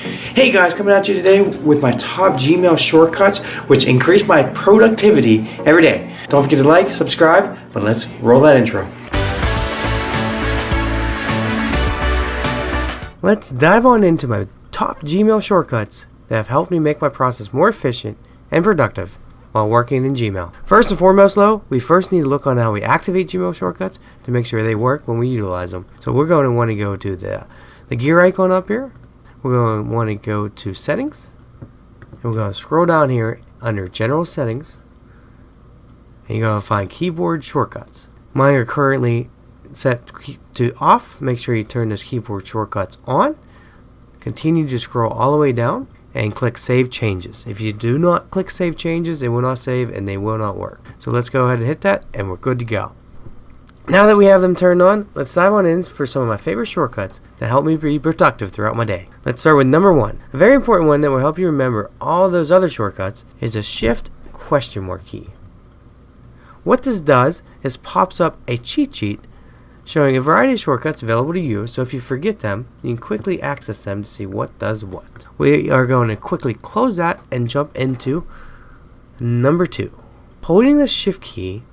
Hey guys, coming at you today with my top Gmail shortcuts which increase my productivity every day. Don't forget to like, subscribe, but let's roll that intro. Let's dive on into my top Gmail shortcuts that have helped me make my process more efficient and productive while working in Gmail. First and foremost though, we first need to look on how we activate Gmail shortcuts to make sure they work when we utilize them. So we're going to want to go to the gear icon up here. We're going to want to go to settings. And we're going to scroll down here under general settings. And you're going to find keyboard shortcuts. Mine are currently set to off. Make sure you turn those keyboard shortcuts on. Continue to scroll all the way down and click Save Changes. If you do not click Save Changes, they will not save and they will not work. So let's go ahead and hit that and we're good to go. Now that we have them turned on, let's dive on in for some of my favorite shortcuts that help me be productive throughout my day. Let's start with number one. A very important one that will help you remember all those other shortcuts is the Shift question mark key. What this does is pops up a cheat sheet showing a variety of shortcuts available to you, so if you forget them, you can quickly access them to see what does what. We are going to quickly close that and jump into number two. Holding the Shift key,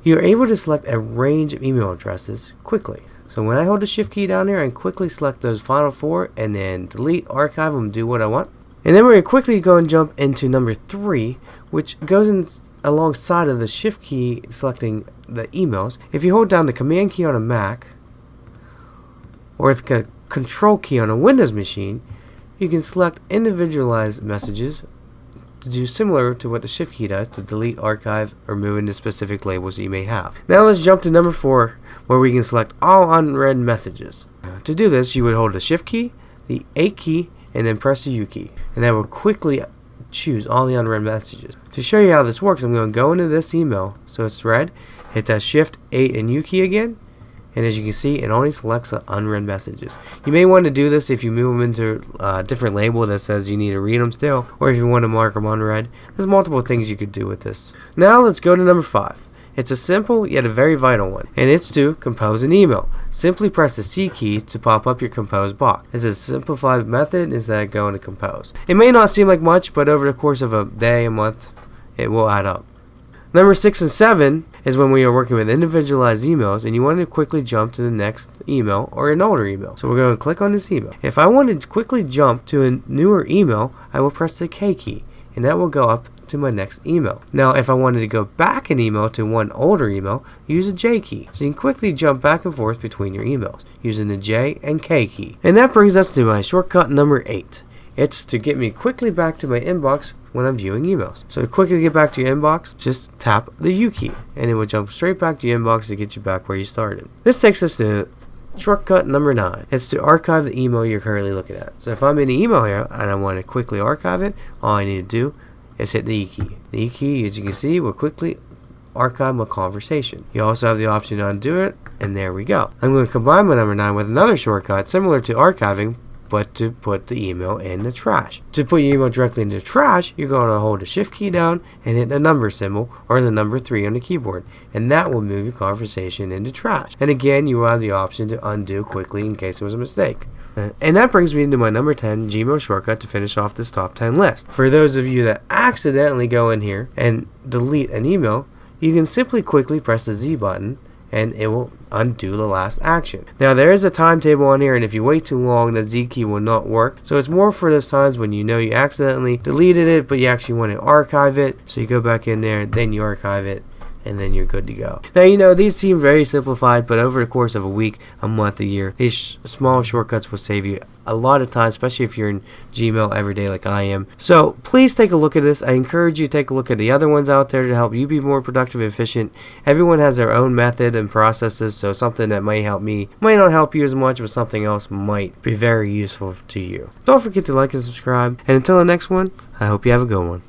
you're able to select a range of email addresses quickly. So when I hold the Shift key down here, I can quickly select those final four and then delete, archive them, do what I want. And then we're going to quickly go and jump into number three, which goes in alongside of the Shift key selecting the emails. If you hold down the Command key on a Mac or the Control key on a Windows machine, you can select individualized messages to do similar to what the Shift key does to delete, archive, or move into specific labels that you may have. Now let's jump to number four, where we can select all unread messages. To do this, you would hold the Shift key, the A key, and then press the U key, and that will quickly choose all the unread messages. To show you how this works, I'm going to go into this email so it's read, hit that Shift, A, and U key again, and as you can see, it only selects the unread messages. You may want to do this if you move them into a different label that says you need to read them still, or if you want to mark them unread. There's multiple things you could do with this. Now let's go to number five. It's a simple yet a very vital one, and it's to compose an email. Simply press the C key to pop up your compose box. It's a simplified method instead of going to compose. It may not seem like much, but over the course of a day, a month, it will add up. Number 6 and 7 is when we are working with individualized emails and you want to quickly jump to the next email or an older email. So we're going to click on this email. If I want to quickly jump to a newer email, I will press the K key and that will go up to my next email. Now if I wanted to go back an email to one older email, use a J key. So you can quickly jump back and forth between your emails using the J and K key. And that brings us to my shortcut number 8. It's to get me quickly back to my inbox when I'm viewing emails. So to quickly get back to your inbox, just tap the U key and it will jump straight back to your inbox to get you back where you started. This takes us to shortcut number 9. It's to archive the email you're currently looking at. So if I'm in the email here and I want to quickly archive it, all I need to do is hit the E key. The E key, as you can see, will quickly archive my conversation. You also have the option to undo it, and there we go. I'm going to combine my number 9 with another shortcut similar to archiving, but to put the email in the trash. To put your email directly into the trash, you're going to hold the Shift key down and hit the number symbol or the number 3 on the keyboard, and that will move your conversation into trash. And again, you will have the option to undo quickly in case it was a mistake. And that brings me into my number 10 Gmail shortcut to finish off this top 10 list. For those of you that accidentally go in here and delete an email, you can simply quickly press the Z button and it will undo the last action. Now there is a timetable on here, and if you wait too long, the Z key will not work. So it's more for those times when you know you accidentally deleted it, but you actually want to archive it. So you go back in there, then you archive it, and then you're good to go. Now, you know, these seem very simplified, but over the course of a week, a month, a year, these small shortcuts will save you a lot of time, especially if you're in Gmail every day like I am. So please take a look at this. I encourage you to take a look at the other ones out there to help you be more productive and efficient. Everyone has their own method and processes, so something that might help me might not help you as much, but something else might be very useful to you. Don't forget to like and subscribe, and until the next one, I hope you have a good one.